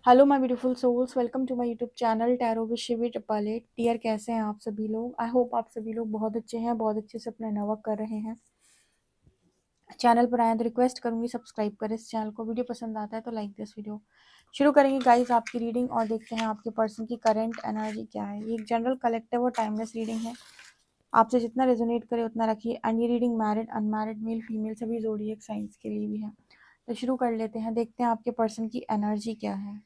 Hello my beautiful souls, welcome to my YouTube channel tarot with Shivi triple eight. Dear, कैसे हैं आप सभी लोग? आई होप आप सभी लोग बहुत अच्छे हैं, बहुत अच्छे से अपना वर्क कर रहे हैं। चैनल पर आए तो रिक्वेस्ट करूंगी सब्सक्राइब करें इस चैनल को। वीडियो पसंद आता है तो लाइक दिस वीडियो। शुरू करेंगे गाइस आपकी रीडिंग और देखते हैं आपके पर्सन की करंट एनर्जी क्या है। ये एक जनरल कलेक्टिव और टाइमलेस रीडिंग है। आपसे जितना रेजोनेट करे उतना रखिए। एंड ये reading married, unmarried, male female सभी ज़ोडिएक साइंस के लिए भी है। तो शुरू कर लेते हैं, देखते हैं आपके पर्सन की एनर्जी क्या है।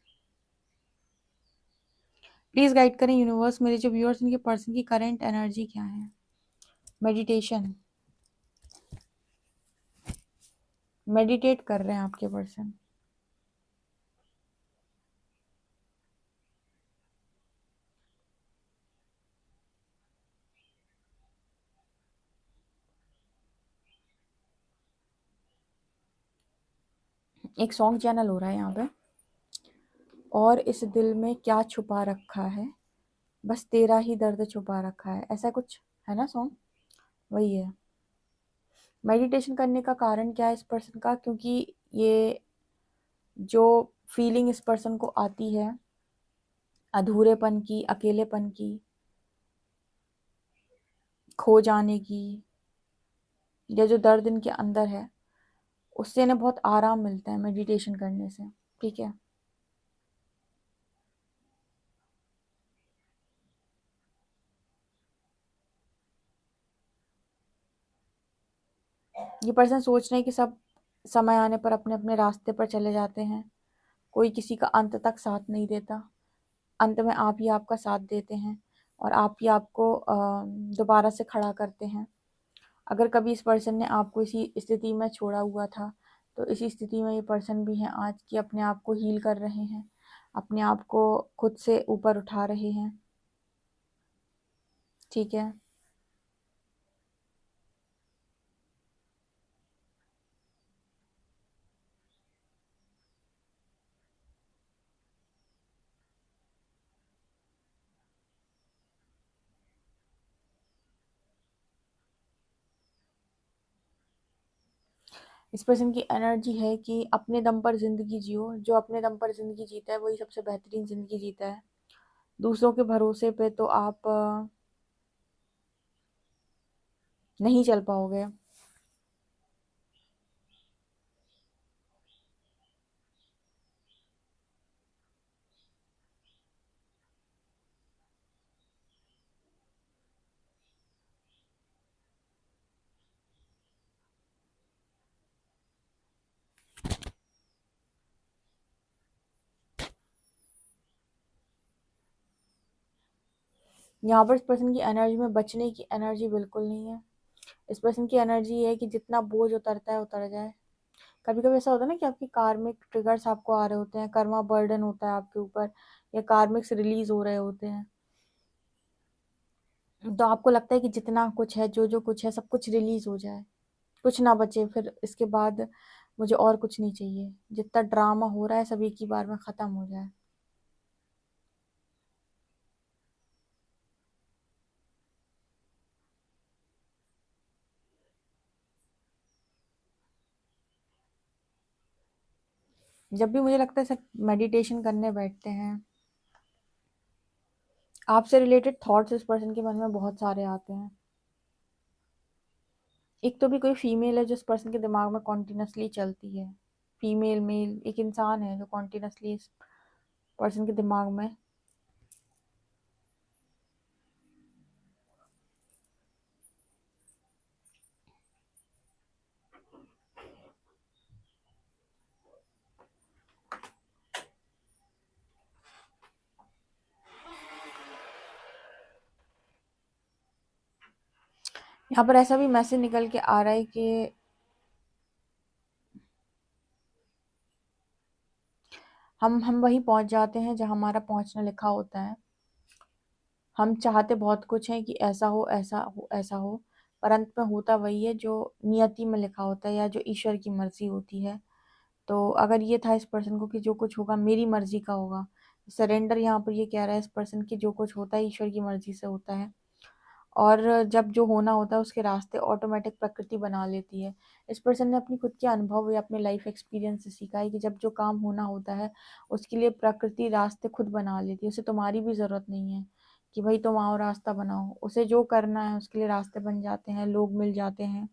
प्लीज गाइड करें यूनिवर्स, मेरे जो व्यूअर्स उनके पर्सन की करंट एनर्जी क्या है। मेडिटेशन, मेडिटेट कर रहे हैं आपके पर्सन। एक सॉन्ग चैनल हो रहा है यहाँ पे। और इस दिल में क्या छुपा रखा है, बस तेरा ही दर्द छुपा रखा है, ऐसा कुछ है ना सॉन्ग, वही है। मेडिटेशन करने का कारण क्या है इस पर्सन का? क्योंकि ये जो फीलिंग इस पर्सन को आती है अधूरेपन की, अकेलेपन की, खो जाने की, या जो दर्द इनके अंदर है, उससे इन्हें बहुत आराम मिलता है मेडिटेशन करने से। ठीक है, ये पर्सन सोच रहे हैं कि सब समय आने पर अपने अपने रास्ते पर चले जाते हैं। कोई किसी का अंत तक साथ नहीं देता। अंत में आप ही आपका साथ देते हैं और आप ही आपको दोबारा से खड़ा करते हैं। अगर कभी इस पर्सन ने आपको इसी स्थिति में छोड़ा हुआ था तो इसी स्थिति में ये पर्सन भी हैं आज, कि अपने आप को हील कर रहे हैं, अपने आप को खुद से ऊपर उठा रहे हैं। ठीक है, इस पर्सन की एनर्जी है कि अपने दम पर जिंदगी जियो। जो अपने दम पर जिंदगी जीता है वही सबसे बेहतरीन जिंदगी जीता है। दूसरों के भरोसे पे तो आप नहीं चल पाओगे। यहाँ पर इस पर्सन की एनर्जी में बचने की एनर्जी बिल्कुल नहीं है। इस पर्सन की एनर्जी ये है कि जितना बोझ उतरता है उतर जाए। कभी कभी ऐसा होता है ना कि आपकी कार्मिक ट्रिगर्स आपको आ रहे होते हैं, कर्मा बर्डन होता है आपके ऊपर, या कार्मिक्स रिलीज हो रहे होते हैं। तो आपको लगता है कि जितना कुछ है, जो जो कुछ है, सब कुछ रिलीज हो जाए, कुछ ना बचे। फिर इसके बाद मुझे और कुछ नहीं चाहिए, जितना ड्रामा हो रहा है सब एक ही बार में खत्म हो जाए। जब भी मुझे लगता है सब मेडिटेशन करने बैठते हैं, आपसे रिलेटेड थॉट्स इस पर्सन के मन में बहुत सारे आते हैं। एक तो भी कोई फीमेल है जो इस पर्सन के दिमाग में कॉन्टिन्यूसली चलती है। फीमेल मेल एक इंसान है जो कॉन्टिन्यूसली इस पर्सन के दिमाग में। यहाँ पर ऐसा भी मैसेज निकल के आ रहा है कि हम वहीं पहुंच जाते हैं जहां हमारा पहुंचना लिखा होता है। हम चाहते बहुत कुछ है कि ऐसा हो, ऐसा हो, ऐसा हो, पर अंत में होता वही है जो नियति में लिखा होता है या जो ईश्वर की मर्जी होती है। तो अगर ये था इस पर्सन को कि जो कुछ होगा मेरी मर्जी का होगा, सरेंडर यहाँ पर ये कह रहा है इस पर्सन की, जो कुछ होता है ईश्वर की मर्जी से होता है। और जब जो होना होता है उसके रास्ते ऑटोमेटिक प्रकृति बना लेती है। इस पर्सन ने अपनी खुद के अनुभव या अपने लाइफ एक्सपीरियंस से सीखा है कि जब जो काम होना होता है उसके लिए प्रकृति रास्ते खुद बना लेती है। उसे तुम्हारी भी ज़रूरत नहीं है कि भाई तुम आओ रास्ता बनाओ। उसे जो करना है उसके लिए रास्ते बन जाते हैं, लोग मिल जाते हैं,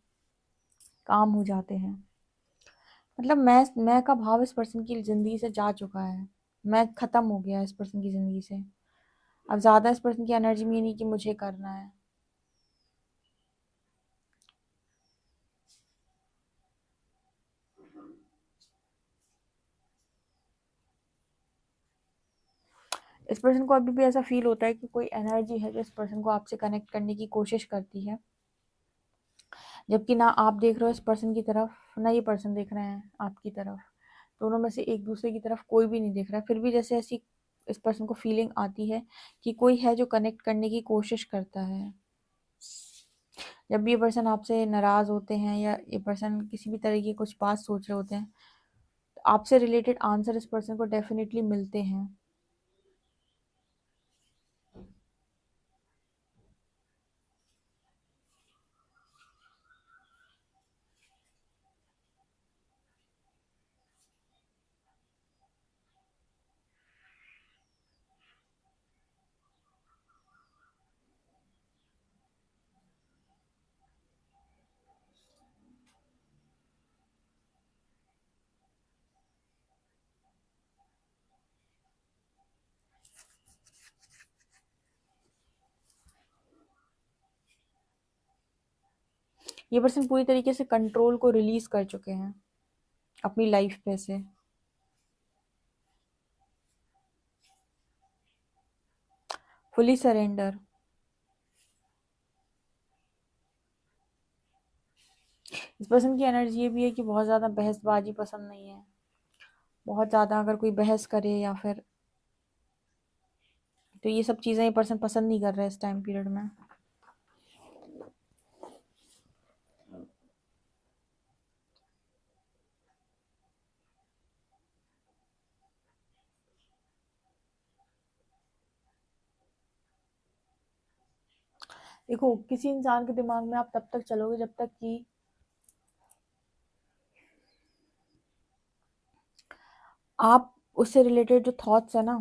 काम हो जाते हैं। मतलब मैं का भाव इस पर्सन की ज़िंदगी से जा चुका है। मैं ख़त्म हो गया इस पर्सन की ज़िंदगी से। अब ज़्यादा इस पर्सन की एनर्जी में नहीं कि मुझे करना है। इस पर्सन को अभी भी ऐसा फील होता है कि कोई एनर्जी है जो इस पर्सन को आपसे कनेक्ट करने की कोशिश करती है, जबकि ना आप देख रहे हो इस पर्सन की तरफ, ना ये पर्सन देख रहे हैं आपकी तरफ। दोनों में से एक दूसरे की तरफ कोई भी नहीं देख रहा है। फिर भी जैसे ऐसी इस पर्सन को फीलिंग आती है कि कोई है जो कनेक्ट करने की कोशिश करता है। जब भी ये पर्सन आपसे नाराज़ होते हैं या ये पर्सन किसी भी तरह की कुछ बात सोच रहे होते हैं, तो आपसे रिलेटेड आंसर इस पर्सन को डेफिनेटली मिलते हैं। ये पर्सन पूरी तरीके से कंट्रोल को रिलीज कर चुके हैं अपनी लाइफ पे से। Fully surrender. इस पर्सन की एनर्जी ये भी है कि बहुत ज़्यादा बहसबाजी पसंद नहीं है। बहुत ज़्यादा अगर कोई बहस करे या फिर, तो ये सब चीज़ें ये पर्सन पसंद नहीं कर रहा है इस टाइम पीरियड में। देखो, किसी इंसान के दिमाग में आप तब तक चलोगे जब तक कि आप उससे रिलेटेड जो थॉट्स है ना,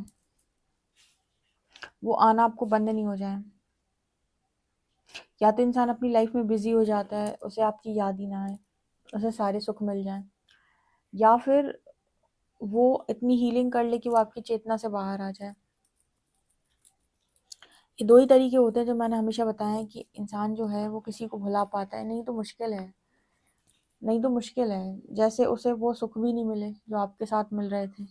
वो आना आपको बंद नहीं हो जाए। या तो इंसान अपनी लाइफ में बिजी हो जाता है, उसे आपकी याद ही ना आए, उसे सारे सुख मिल जाएं, या फिर वो इतनी हीलिंग कर ले कि वो आपकी चेतना से बाहर आ जाए। ये दो ही तरीके होते हैं जो मैंने हमेशा बताया है कि इंसान जो है वो किसी को भुला पाता है। नहीं तो मुश्किल है, नहीं तो मुश्किल है। जैसे उसे वो सुख भी नहीं मिले जो आपके साथ मिल रहे थे,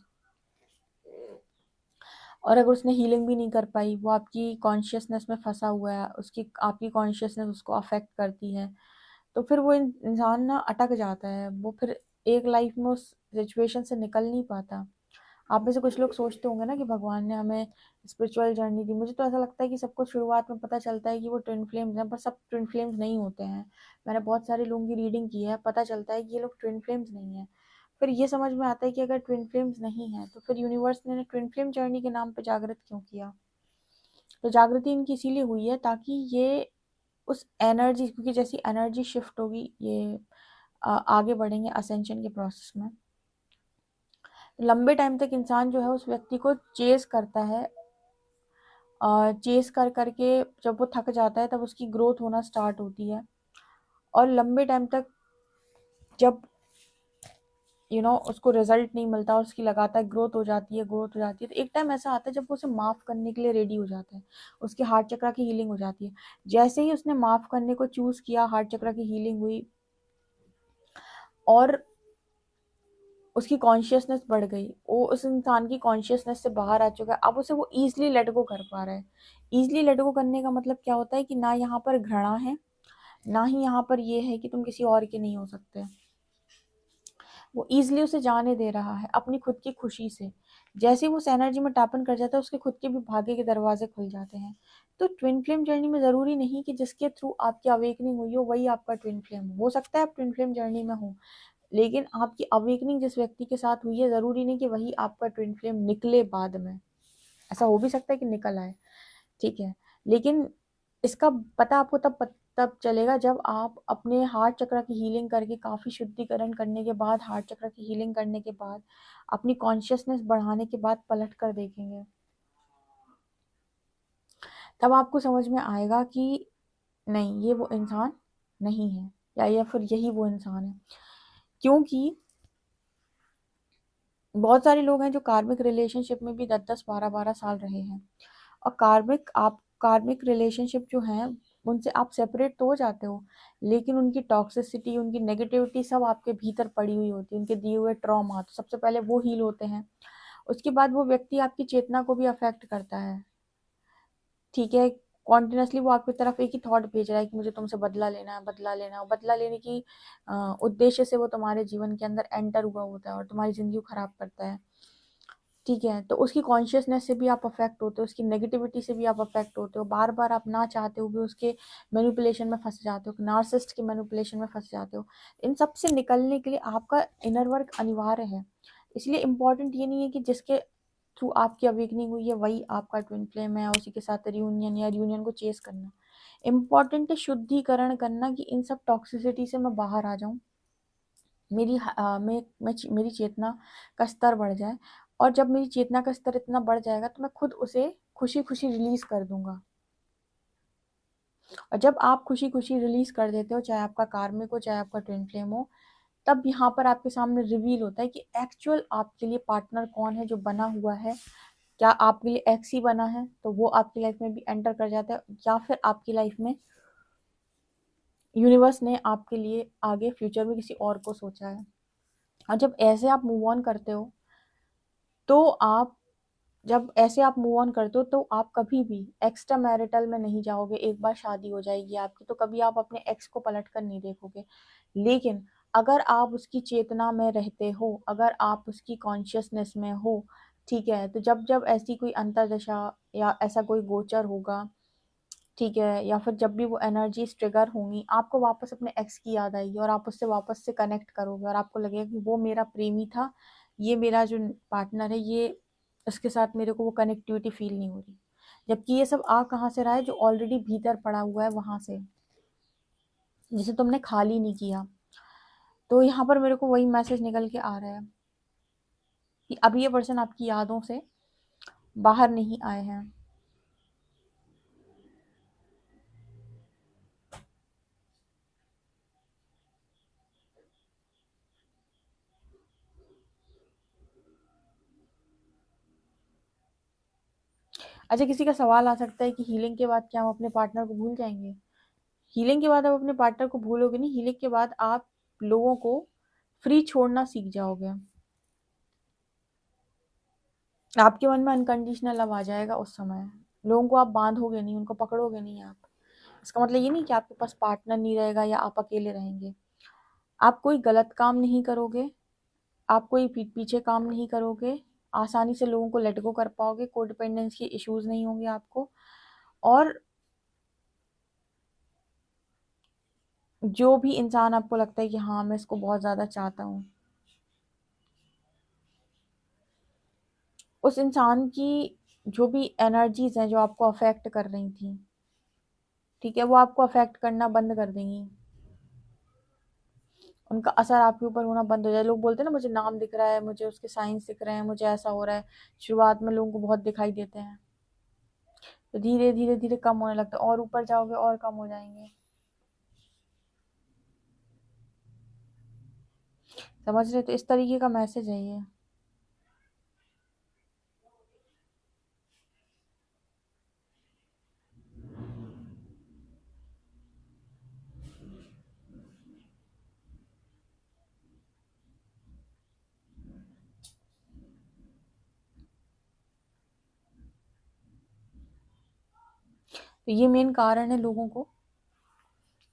और अगर उसने हीलिंग भी नहीं कर पाई, वो आपकी कॉन्शियसनेस में फंसा हुआ है, उसकी आपकी कॉन्शियसनेस उसको अफेक्ट करती है, तो फिर वो इंसान ना अटक जाता है। वो फिर एक लाइफ में उस सिचुएशन से निकल नहीं पाता। आप में से कुछ लोग सोचते होंगे ना कि भगवान ने हमें स्पिरिचुअल जर्नी दी। मुझे तो ऐसा लगता है कि सबको शुरुआत में पता चलता है कि वो ट्विन फ्लेम्स हैं, पर सब ट्विन फ्लेम्स नहीं होते हैं। मैंने बहुत सारे लोगों की रीडिंग की है, पता चलता है कि ये लोग ट्विन फ्लेम्स नहीं है। फिर ये समझ में आता है कि अगर ट्विन फ्लेम्स नहीं है तो फिर यूनिवर्स ने ट्विन फ्लेम जर्नी के नाम पर जागृत क्यों किया। तो जागृति इनकी इसीलिए हुई है ताकि ये उस एनर्जी, क्योंकि जैसी एनर्जी शिफ्ट होगी ये आगे बढ़ेंगे असेंशन के प्रोसेस में। लंबे टाइम तक इंसान जो है उस व्यक्ति को चेस करता है, चेस कर करके जब वो थक जाता है तब उसकी ग्रोथ होना स्टार्ट होती है। और लंबे टाइम तक जब उसको रिजल्ट नहीं मिलता और उसकी लगातार ग्रोथ हो जाती है, ग्रोथ हो जाती है, तो एक टाइम ऐसा आता है जब वो उसे माफ़ करने के लिए रेडी हो जाता है। उसके हार्ट चक्रा की हीलिंग हो जाती है। जैसे ही उसने माफ़ करने को चूज़ किया, हार्ट चक्रा की हीलिंग हुई और उसकी कॉन्शियसनेस बढ़ गई, वो उस इंसान की कॉन्शियसनेस से बाहर आ चुका है। अब उसे वो ईजिली लेट गो कर पा रहा है। ईजिली लेट गो करने का मतलब क्या होता है कि ना यहाँ पर घृणा है, ना ही यहाँ पर ये है कि तुम किसी और के नहीं हो सकते। वो ईजिली उसे जाने दे रहा है अपनी खुद की खुशी से। जैसे ही वो उस एनर्जी में टैपन कर जाता है, उसके खुद के भी भाग्य के दरवाजे खुल जाते हैं। तो ट्विन फ्लेम जर्नी में ज़रूरी नहीं कि जिसके थ्रू आपकी अवेकनिंग हुई हो वही आपका ट्विन फ्लेम हो सकता है। आप ट्विन फ्लेम जर्नी में हो, लेकिन आपकी अवेकनिंग जिस व्यक्ति के साथ हुई है, ज़रूरी नहीं कि वही आपका ट्विन फ्लेम निकले बाद में। ऐसा हो भी सकता है कि निकल आए, ठीक है, लेकिन इसका पता आपको तब चलेगा जब आप अपने हार्ट चक्र की हीलिंग करके, काफ़ी शुद्धिकरण करने के बाद, हार्ट चक्र की हीलिंग करने के बाद, अपनी कॉन्शियसनेस बढ़ाने के बाद पलट कर देखेंगे। तब आपको समझ में आएगा कि नहीं, ये वो इंसान नहीं है, या फिर यही वो इंसान है। क्योंकि बहुत सारे लोग हैं जो कार्मिक रिलेशनशिप में भी 10-10, 12-12 साल रहे हैं, और कार्मिक रिलेशनशिप जो हैं उनसे आप सेपरेट तो हो जाते हो, लेकिन उनकी टॉक्सिसिटी, उनकी नेगेटिविटी सब आपके भीतर पड़ी हुई होती है, उनके दिए हुए ट्रॉमा, तो सबसे पहले वो हील होते हैं। उसके बाद वो व्यक्ति आपकी चेतना को भी अफेक्ट करता है, ठीक है। कॉन्टिन्यूसली वो आपकी तरफ एक ही थॉट भेज रहा है कि मुझे तुमसे बदला लेना है, बदला लेना है। बदला लेने की उद्देश्य से वो तुम्हारे जीवन के अंदर एंटर हुआ होता है और तुम्हारी ज़िंदगी को ख़राब करता है, ठीक है। तो उसकी कॉन्शियसनेस से भी आप अफेक्ट होते हो, उसकी नेगेटिविटी से भी आप अफेक्ट होते हो। बार बार आप ना चाहते हो भी उसके मैनिपुलेशन में फंस जाते हो, नार्सिसिस्ट के मैनिपुलेशन में फंस जाते हो। इन सब से निकलने के लिए आपका इनर वर्क अनिवार्य है। इसलिए इम्पॉर्टेंट ये नहीं है कि जिसके थ्रू आपकी अवेकनिंग हुई है वही आपका ट्विन फ्लेम है, उसी के साथ रियूनियन या रियूनियन को चेस करना। इम्पॉर्टेंट है शुद्धिकरण करना, कि इन सब टॉक्सिसिटी से मैं बाहर आ जाऊं, मेरी चेतना का स्तर बढ़ जाए। और जब मेरी चेतना का स्तर इतना बढ़ जाएगा तो मैं खुद उसे खुशी खुशी रिलीज कर दूंगा। और जब आप खुशी खुशी रिलीज कर देते हो, चाहे आपका कार्मिक हो, चाहे आपका ट्विन फ्लेम हो, तब यहाँ पर आपके सामने रिवील होता है कि एक्चुअल आपके लिए पार्टनर कौन है जो बना हुआ है। क्या आपके लिए एक्स ही बना है तो वो आपकी लाइफ में भी एंटर कर जाता है, या फिर आपकी लाइफ में यूनिवर्स ने आपके लिए आगे फ्यूचर में किसी और को सोचा है। और जब ऐसे आप मूव ऑन करते हो, तो आप जब ऐसे आप मूव ऑन करते हो तो आप कभी भी एक्स्ट्रा मैरिटल में नहीं जाओगे। एक बार शादी हो जाएगी आपकी तो कभी आप अपने एक्स को पलट कर नहीं देखोगे। लेकिन अगर आप उसकी चेतना में रहते हो, अगर आप उसकी कॉन्शियसनेस में हो, ठीक है, तो जब जब ऐसी कोई अंतरदशा या ऐसा कोई गोचर होगा, ठीक है, या फिर जब भी वो एनर्जीज ट्रिगर होंगी, आपको वापस अपने एक्स की याद आएगी और आप उससे वापस से कनेक्ट करोगे और आपको लगेगा कि वो मेरा प्रेमी था, ये मेरा जो पार्टनर है, ये उसके साथ मेरे को वो कनेक्टिविटी फील नहीं हो रही। जबकि ये सब आ कहाँ से रहा है, जो ऑलरेडी भीतर पड़ा हुआ है वहां से, जिसे तुमने खाली नहीं किया। तो यहाँ पर मेरे को वही मैसेज निकल के आ रहा है कि अभी ये पर्सन आपकी यादों से बाहर नहीं आए हैं। अच्छा, किसी का सवाल आ सकता है कि हीलिंग के बाद क्या हम अपने पार्टनर को भूल जाएंगे? हीलिंग के बाद आप अपने पार्टनर को भूलोगे नहीं, हीलिंग के बाद आप लोगों को फ्री छोड़ना सीख जाओगे। आपके मन में अनकंडीशनल लव आ जाएगा उस समय। लोगों को आप बांधोगे नहीं, उनको पकड़ोगे नहीं आप। इसका मतलब ये नहीं कि आपके पास पार्टनर नहीं रहेगा या आप अकेले रहेंगे। आप कोई गलत काम नहीं करोगे, आप कोई पीठ पीछे काम नहीं करोगे, आसानी से लोगों को लेट गो कर पाओगे, कोडिपेंडेंस के इश्यूज नहीं होंगे आपको। और जो भी इंसान आपको लगता है कि हाँ मैं इसको बहुत ज़्यादा चाहता हूँ, उस इंसान की जो भी एनर्जीज हैं जो आपको अफेक्ट कर रही थी, ठीक है, वो आपको अफेक्ट करना बंद कर देंगी। उनका असर आपके ऊपर होना बंद हो जाए। लोग बोलते हैं ना, मुझे नाम दिख रहा है, मुझे उसके साइंस दिख रहे हैं, मुझे ऐसा हो रहा है। शुरुआत में लोगों को बहुत दिखाई देते हैं, तो धीरे धीरे धीरे कम होने लगता है, और ऊपर जाओगे और कम हो जाएंगे। समझ रहे? तो इस तरीके का मैसेज है ये। तो ये मेन कारण है लोगों को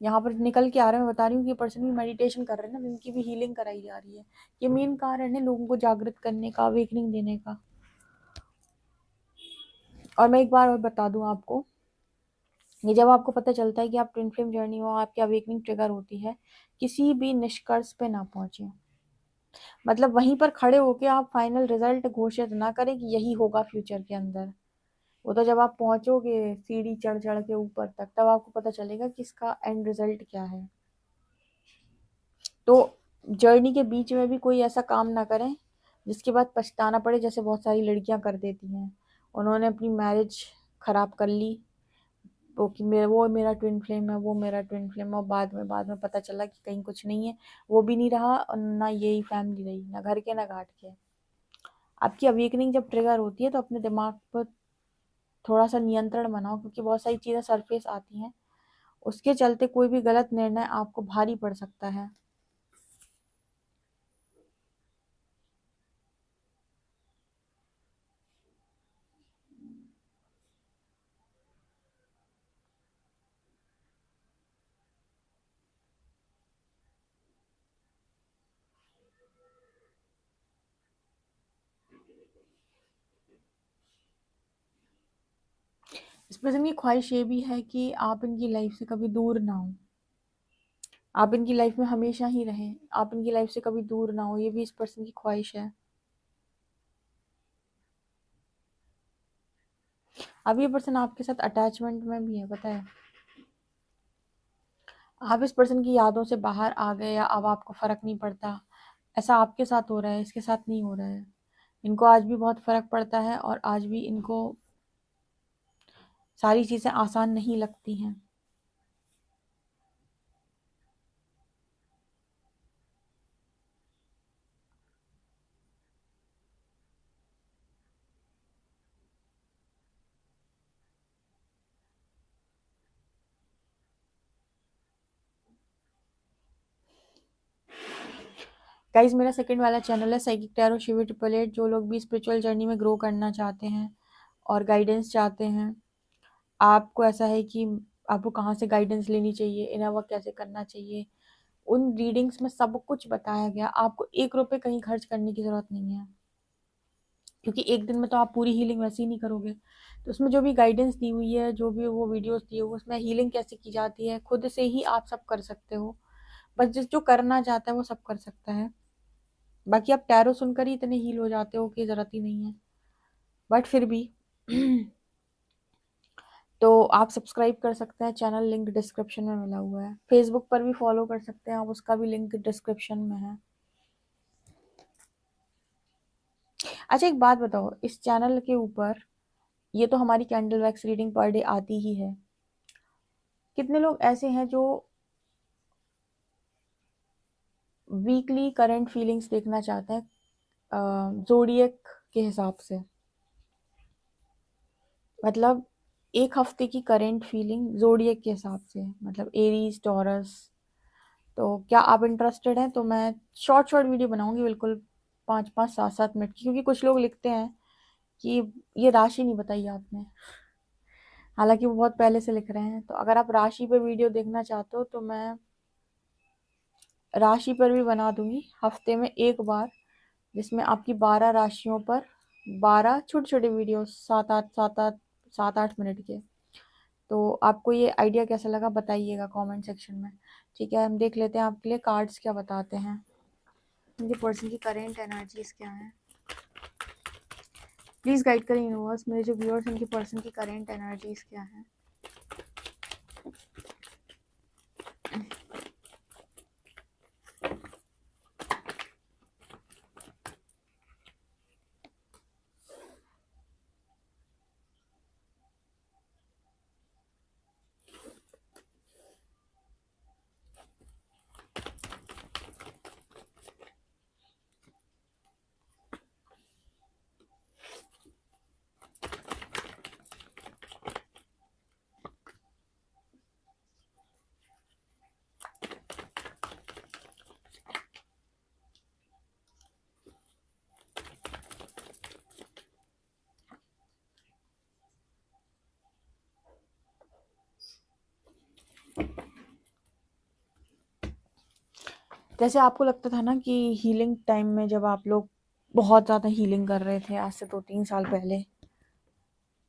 यहाँ पर निकल के आ रहा है। मैं बता रही हूँ कि पर्सन भी मेडिटेशन कर रहे हैं ना, तो इनकी भी हीलिंग कराई जा रही है। ये मेन कारण है लोगों को जागृत करने का, अवेकनिंग देने का। और मैं एक बार और बता दूं आपको, ये जब आपको पता चलता है कि आप ट्विन फ्लेम जर्नी हो, आपकी अवेकनिंग ट्रिगर होती है, किसी भी निष्कर्ष पे ना पहुंचे। मतलब वहीं पर खड़े होके आप फाइनल रिजल्ट घोषित ना करें कि यही होगा फ्यूचर के अंदर। वो तो जब आप पहुंचोगे सीढ़ी चढ़ चढ़ के ऊपर तक, तब आपको पता चलेगा कि इसका एंड रिजल्ट क्या है। तो जर्नी के बीच में भी कोई ऐसा काम ना करें जिसके बाद पछताना पड़े, जैसे बहुत सारी लड़कियां कर देती हैं। उन्होंने अपनी मैरिज खराब कर ली, वो कि मेरा ट्विन फ्लेम है, वो मेरा ट्विन फ्लेम है, और बाद में पता चला कि कहीं कुछ नहीं है। वो भी नहीं रहा और ना यही फैमिली रही, ना घर के ना घाट के। आपकी अवेकनिंग जब ट्रिगर होती है तो अपने दिमाग पर थोड़ा सा नियंत्रण बनाओ, क्योंकि बहुत सारी चीज़ें सरफेस आती हैं, उसके चलते कोई भी गलत निर्णय आपको भारी पड़ सकता है। इस पर्सन की ख्वाहिश ये भी है कि आप इनकी लाइफ से कभी दूर ना हो, आप इनकी लाइफ में हमेशा ही रहें, आप इनकी लाइफ से कभी दूर ना हो, ये भी इस पर्सन की ख्वाहिश है। अब ये पर्सन आपके साथ अटैचमेंट में भी है, पता है। आप इस पर्सन की यादों से बाहर आ गए या अब आपको फर्क नहीं पड़ता, ऐसा आपके साथ हो रहा है, इसके साथ नहीं हो रहा है। इनको आज भी बहुत फर्क पड़ता है और आज भी इनको सारी चीजें आसान नहीं लगती हैं। गाइज, मेरा सेकंड वाला चैनल है साइकिक टैरो शिवी 888। जो लोग भी स्पिरिचुअल जर्नी में ग्रो करना चाहते हैं और गाइडेंस चाहते हैं, आपको ऐसा है कि आपको कहाँ से गाइडेंस लेनी चाहिए, इनर वर्क कैसे करना चाहिए, उन रीडिंग्स में सब कुछ बताया गया। आपको 1 रुपये कहीं खर्च करने की ज़रूरत नहीं है, क्योंकि एक दिन में तो आप पूरी हीलिंग वैसे ही नहीं करोगे। तो उसमें जो भी गाइडेंस दी हुई है, जो भी वो वीडियोस दिए हुए, उसमें हीलिंग कैसे की जाती है खुद से ही आप सब कर सकते हो। बस जिस जो करना चाहता है वो सब कर सकता है। बाकी आप टैरो सुनकर ही इतने हील हो जाते हो कि ज़रूरत ही नहीं है, बट फिर भी तो आप सब्सक्राइब कर सकते हैं, चैनल लिंक डिस्क्रिप्शन में मिला हुआ है। फेसबुक पर भी फॉलो कर सकते हैं आप, उसका भी लिंक डिस्क्रिप्शन में है। अच्छा, एक बात बताओ, इस चैनल के ऊपर ये तो हमारी candle wax reading per day आती ही है, कितने लोग ऐसे हैं जो वीकली करंट फीलिंग्स देखना चाहते हैं जोडियक के हिसाब से? मतलब एक हफ्ते की करंट फीलिंग जोडियक के हिसाब से, मतलब एरीज, टॉरस। तो क्या आप इंटरेस्टेड हैं? तो मैं शॉर्ट शॉर्ट वीडियो बनाऊंगी, बिल्कुल 5-5, 7-7 मिनट की, क्योंकि कुछ लोग लिखते हैं कि ये राशि नहीं बताई आपने, हालांकि वो बहुत पहले से लिख रहे हैं। तो अगर आप राशि पे वीडियो देखना चाहते हो तो मैं राशि पर भी बना दूंगी हफ्ते में एक बार, जिसमें आपकी 12 राशियों पर 12 छोटे छोटे वीडियो, 7-8 मिनट के। तो आपको ये आइडिया कैसा लगा बताइएगा कमेंट सेक्शन में। ठीक है, हम देख लेते हैं आपके लिए कार्ड्स क्या बताते हैं। मुझे पर्सन की करेंट एनर्जीज क्या है, प्लीज़ गाइड करें यूनिवर्स। मेरे जो व्यूअर्स हैं उनकी पर्सन की करेंट एनर्जीज क्या है। जैसे आपको लगता था ना कि हीलिंग टाइम में, जब आप लोग बहुत ज़्यादा हीलिंग कर रहे थे आज से 2-3 साल पहले,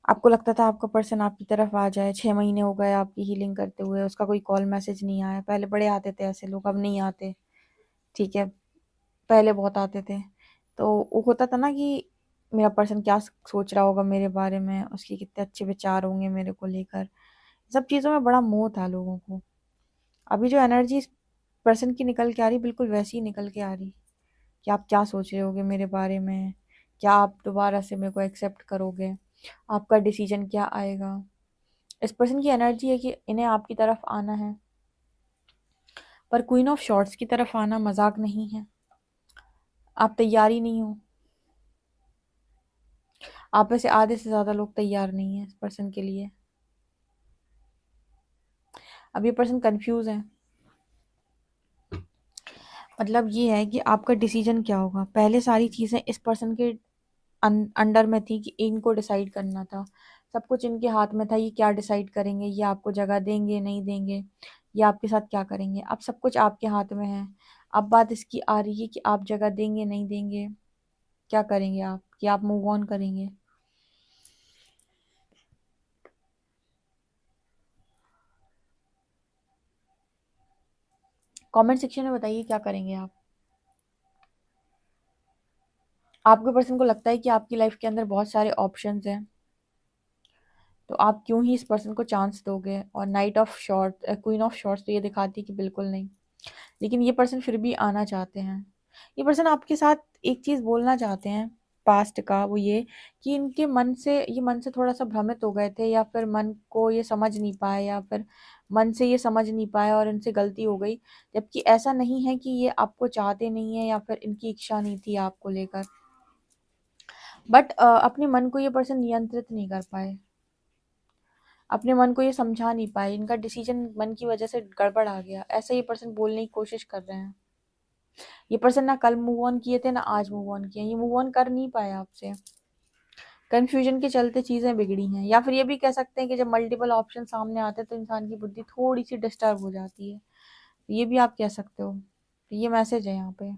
आपको लगता था आपका पर्सन आपकी तरफ आ जाए। 6 महीने हो गए आपकी हीलिंग करते हुए, उसका कोई कॉल मैसेज नहीं आया। पहले बड़े आते थे ऐसे लोग, अब नहीं आते। ठीक है, पहले बहुत आते थे। तो वो होता था ना कि मेरा पर्सन क्या सोच रहा होगा मेरे बारे में, उसके कितने अच्छे विचार होंगे मेरे को लेकर। सब चीज़ों में बड़ा मोह था लोगों को। अभी जो एनर्जी इस पर्सन की निकल के आ रही, बिल्कुल वैसी ही निकल के आ रही कि आप क्या सोच रहे होगे मेरे बारे में, क्या आप दोबारा से मेरे को एक्सेप्ट करोगे, आपका डिसीजन क्या आएगा। इस पर्सन की एनर्जी है कि इन्हें आपकी तरफ आना है, पर क्वीन ऑफ शॉर्ट्स की तरफ आना मजाक नहीं है। आप तैयार ही नहीं हो। आप में से आधे से ज़्यादा लोग तैयार नहीं हैं इस पर्सन के लिए। अब ये पर्सन कंफ्यूज है। मतलब ये है कि आपका डिसीजन क्या होगा। पहले सारी चीज़ें इस पर्सन के अंडर में थी कि इनको डिसाइड करना था, सब कुछ इनके हाथ में था। ये क्या डिसाइड करेंगे, ये आपको जगह देंगे नहीं देंगे, ये आपके साथ क्या करेंगे। अब सब कुछ आपके हाथ में है। अब बात इसकी आ रही है कि आप जगह देंगे नहीं देंगे, क्या करेंगे आप, कि आप मूव ऑन करेंगे। कमेंट सेक्शन में बताइए क्या करेंगे आप। आपके पर्सन को लगता है कि आपकी लाइफ के अंदर बहुत सारे ऑप्शंस हैं, तो आप क्यों ही इस पर्सन को चांस दोगे। और night of short, queen of shorts तो ये दिखाती है कि बिल्कुल नहीं। लेकिन ये पर्सन फिर भी आना चाहते हैं। ये पर्सन आपके साथ एक चीज़ बोलना चाहते हैं पास्ट का, वो ये कि इनके मन से थोड़ा सा भ्रमित हो गए थे, या फिर मन को ये समझ नहीं पाए, या फिर मन से ये समझ नहीं पाए और इनसे गलती हो गई। जबकि ऐसा नहीं है कि ये आपको चाहते नहीं है या फिर इनकी इच्छा नहीं थी आपको लेकर, बट अपने मन को ये पर्सन नियंत्रित नहीं कर पाए, अपने मन को ये समझा नहीं पाए। इनका डिसीजन मन की वजह से गड़बड़ आ गया, ऐसा ये पर्सन बोलने की कोशिश कर रहे हैं। ये पर्सन ना कल मूव ऑन किए थे ना आज मूव ऑन किए, ये मूव ऑन कर नहीं पाया आपसे। कंफ्यूजन के चलते चीज़ें बिगड़ी हैं। या फिर ये भी कह सकते हैं कि जब मल्टीपल ऑप्शन सामने आते हैं तो इंसान की बुद्धि थोड़ी सी डिस्टर्ब हो जाती है, ये भी आप कह सकते हो। ये मैसेज है यहाँ पे।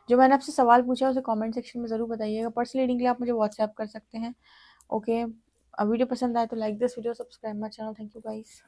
जो मैंने आपसे सवाल पूछा है उसे कमेंट सेक्शन में ज़रूर बताइएगा। पर्सनल रीडिंग के लिए आप मुझे व्हाट्सएप कर सकते हैं। ओके, वीडियो पसंद आए तो like this video, subscribe my channel. Thank you guys.